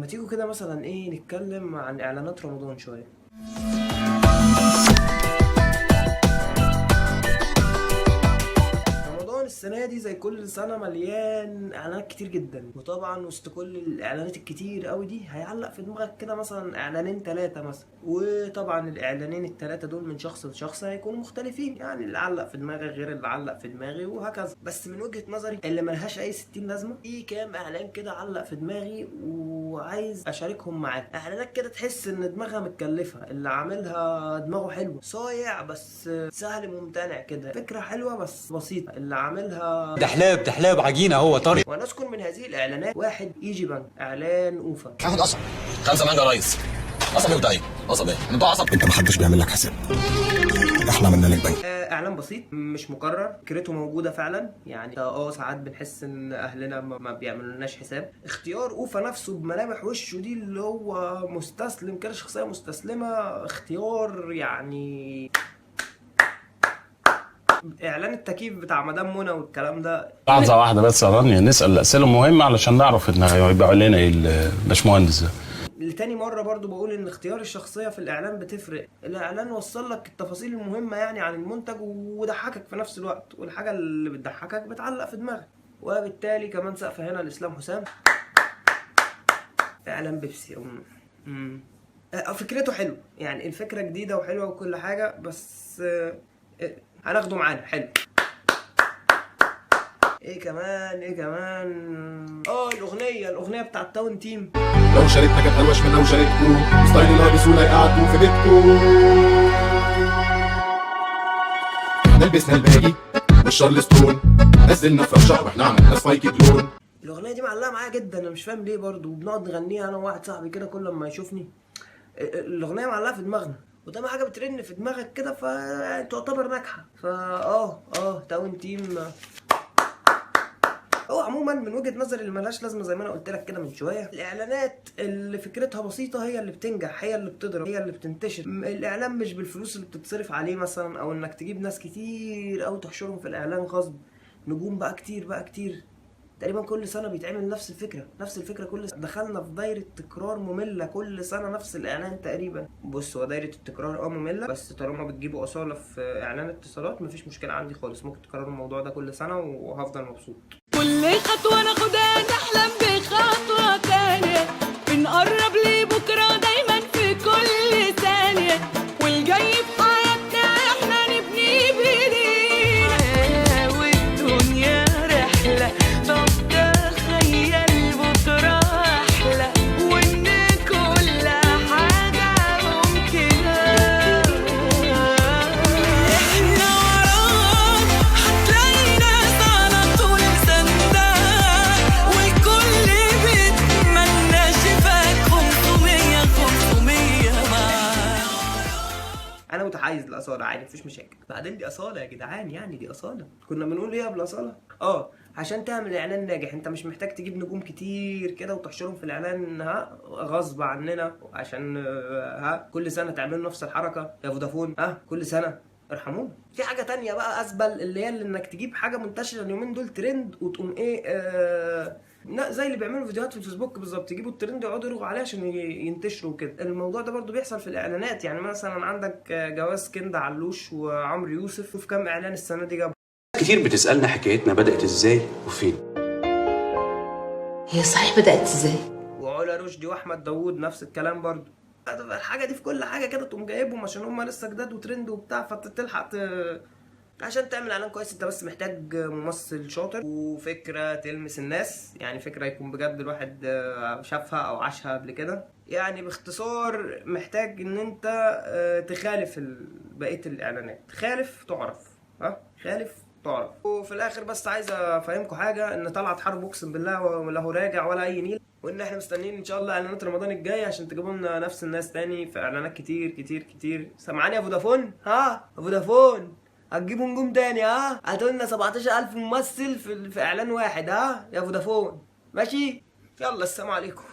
ما تيجوا كده مثلا ايه نتكلم عن اعلانات رمضان شويه. رمضان السنه دي زي كل سنه مليان اعلانات كتير جدا، وطبعا وسط كل الاعلانات الكتير قوي دي هيعلق في دماغك كده مثلا اعلانين ثلاثه مثلا، وطبعا الاعلانين الثلاثه دول من شخص لشخص هيكونوا مختلفين، يعني اللي علق في دماغك غير اللي علق في دماغي وهكذا. بس من وجهه نظري اللي ملهاش اي 60 لازمه، في كام اعلان كده علق في دماغي وعايز اشاركهم معاك. اعلانات كده تحس ان دماغها متكلفه، اللي عاملها دماغه حلو صايع بس سهل ممتنع كده، فكره حلوه بس بسيطه، اللي عاملها دحلاب عجينه هو طري. ونذكر من هذه الاعلانات واحد ايجي بنك، اعلان اوفا. هاخد قصب 5 مانجا رايس. قصب ايه وده ايه؟ قصب ايه؟ انتوا عصب. انت محدش بيعمل لك حساب. احلى من لك بنك. اعلان بسيط مش مكرر، فكرته موجوده فعلا، يعني ساعات بنحس ان اهلنا ما بيعملولناش حساب. اختيار اوفا نفسه بملامح وشه دي اللي هو مستسلم كده، شخصيه مستسلمه، اختيار يعني. اعلان التكييف بتاع مدام منى والكلام ده. لحظه واحده بس يا رانيا، نسال الاسئله المهمه علشان نعرف ان هيبقى لنا ايه الباشمهندس ده. لتاني مرة برضو بقول ان اختيار الشخصية في الاعلان بتفرق. الاعلان وصل لك التفاصيل المهمة يعني عن المنتج وضحكك في نفس الوقت، والحاجة اللي بتضحكك بتعلق في دماغك، وبالتالي كمان سقف هنا لإسلام حسام. اعلان بيبسي. فكرته حلو، يعني الفكرة جديدة وحلوة وكل حاجة، بس هناخده معانا حلو. ايه كمان الاغنيه بتاعت تاون تيم. لو شاركنا كانت الوش من لو شاركتوا ستايل اللي بسهوله يقعدوا في بيتكم. لبسنا الباجي والشارلستون، نزلنا في الشهر واحنا عملنا سبايكي بلون. الاغنيه دي معلقه معايا جدا، انا مش فاهم ليه برضو، وبنقعد نغنيها انا وواحد صاحبي كده كل ما يشوفني. الاغنيه معلقه في دماغنا، وده حاجه بترن في دماغك كده فتعتبر ناجحه. تاون تيم. هو عموما من وجهه نظري اللي ملهاش لازمه زي ما انا قلت لك كده من شويه، الاعلانات اللي فكرتها بسيطه هي اللي بتنجح، هي اللي بتضرب، هي اللي بتنتشر. الاعلان مش بالفلوس اللي بتتصرف عليه مثلا، او انك تجيب ناس كتير او تحشرهم في الاعلان غصب، نجوم بقى كتير. تقريبا كل سنه بيتعمل نفس الفكره كل سنه. دخلنا في دايره تكرار ممله، كل سنه نفس الاعلان تقريبا. بص، هو دايره التكرار ممله، بس طالما بتجيبوا اصاله في اعلان اتصالات مفيش مشكله عندي خالص، ممكن تكرروا الموضوع ده كل سنه وهفضل مبسوط. كل خطوه ناخدها نحلم بخطوه تانيه، بنقرب لبكره دايما في كل ثانيه، والجاي في حياتنا احنا نبني بايدينا، والدنيا رحله. طب تخيل بكره احلى، وان كل حاجه ممكنه. احنا وراك هتلاقي ناس على طول سنداك، والكل بيتمنى شفاك 500 معاك. انا متحيز لاصاله عادي، مفيش مشاكل. بعدين دي اصاله يا جدعان، يعني دي اصاله. كنا بنقول ايه قبل اصاله؟ عشان تعمل اعلان ناجح انت مش محتاج تجيب نجوم كتير كده وتحشرهم في الاعلان غصب عننا، عشان كل سنه تعملوا نفس الحركه يا فودافون. كل سنه ارحمونا. في حاجه تانية بقى اسبل، اللي هي انك تجيب حاجه منتشره اليومين دول ترند، وتقوم زي اللي بيعملوا فيديوهات في الفيسبوك بالظبط، يجيبوا الترند ويقعدوا يرغوا عليه عشان ينتشروا كده. الموضوع ده برضو بيحصل في الاعلانات، يعني مثلا عندك جواز كندا علوش وعمرو يوسف، شوف كام اعلان السنه دي جابوا. كتير بتسالنا حكايتنا بدات ازاي وفين. هي صحيح بدات ازاي؟ وعلا رشدي واحمد داوود نفس الكلام برضو. الحاجه دي في كل حاجه كده تقوم جايبهم عشان هم لسه جداد وترند وبتاع، فتلحق عشان تعمل اعلان كويس انت بس محتاج ممثل شاطر وفكره تلمس الناس، يعني فكره يكون بجد الواحد شافها او عاشها قبل كده. يعني باختصار محتاج ان انت تخالف بقيه الاعلانات، خالف تعرف. خالف تعرف. وفي الاخر بس عايز افهمكم حاجه، ان طلعت حرب اقسم بالله لا هو راجع ولا اي نيل، وان احنا مستنيين ان شاء الله اعلانات رمضان الجاي عشان تجيبوا لنا نفس الناس تاني في اعلانات كتير. سامعاني يا فودافون؟ فودافون هتجيبوا نجوم تاني؟ هاتوا لنا 17,000 ممثل في اعلان واحد يا فودافون. ماشي، يلا السلام عليكم.